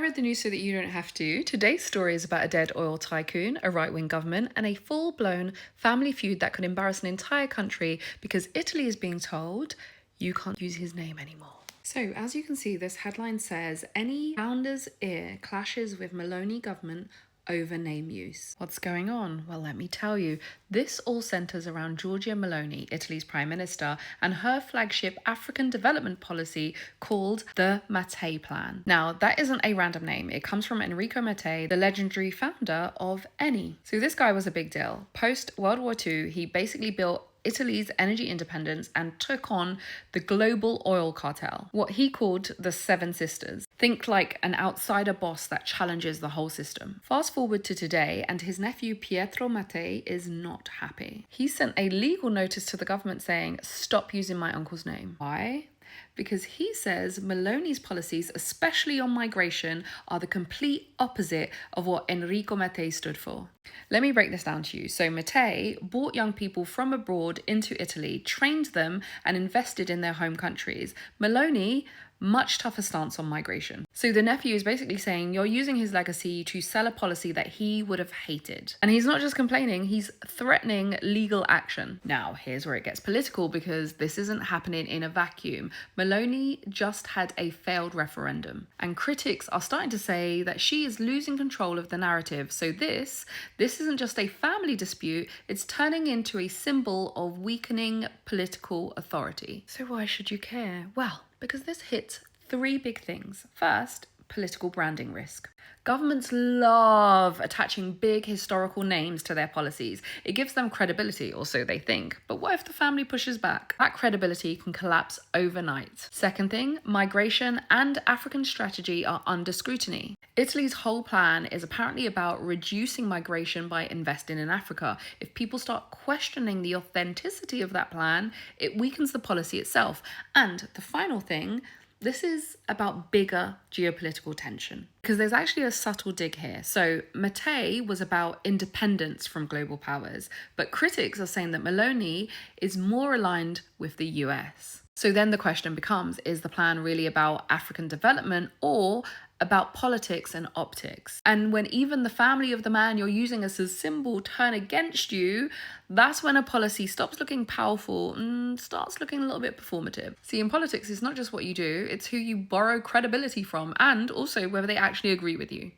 read the news so that you don't have to. Today's story is about a dead oil tycoon, a right-wing government, and a full-blown family feud that could embarrass an entire country because Italy is being told you can't use his name anymore. So, as you can see, this headline says, any founder's ear clashes with Meloni government over name use. What's going on? Well, let me tell you. This all centres around Giorgia Meloni, Italy's Prime Minister, and her flagship African development policy called the Mattei Plan. Now, that isn't a random name. It comes from Enrico Mattei, the legendary founder of Eni. So this guy was a big deal. Post World War II, he basically built Italy's energy independence and took on the global oil cartel, what he called the Seven Sisters. Think like an outsider boss that challenges the whole system. Fast forward to today, and his nephew Pietro Mattei is not happy. He sent a legal notice to the government saying, stop using my uncle's name. Why? Because he says Meloni's policies, especially on migration, are the complete opposite of what Enrico Mattei stood for. Let me break this down to you. So Mattei brought young people from abroad into Italy, trained them and invested in their home countries. Meloni, much tougher stance on migration. So the nephew is basically saying you're using his legacy to sell a policy that he would have hated. And he's not just complaining, he's threatening legal action. Now, here's where it gets political because this isn't happening in a vacuum. Meloni just had a failed referendum, and critics are starting to say that she is losing control of the narrative. So this isn't just a family dispute, it's turning into a symbol of weakening political authority. So why should you care? Well, because this hits three big things. First, political branding risk. Governments love attaching big historical names to their policies. It gives them credibility, or so they think. But what if the family pushes back? That credibility can collapse overnight. Second thing, migration and African strategy are under scrutiny. Italy's whole plan is apparently about reducing migration by investing in Africa. If people start questioning the authenticity of that plan, it weakens the policy itself. And the final thing, this is about bigger geopolitical tension because there's actually a subtle dig here. So Mattei was about independence from global powers, but critics are saying that Meloni is more aligned with the US. So then the question becomes, is the plan really about African development or about politics and optics? And when even the family of the man you're using as a symbol turn against you, that's when a policy stops looking powerful and starts looking a little bit performative. See, in politics, it's not just what you do, it's who you borrow credibility from and also whether they actually agree with you.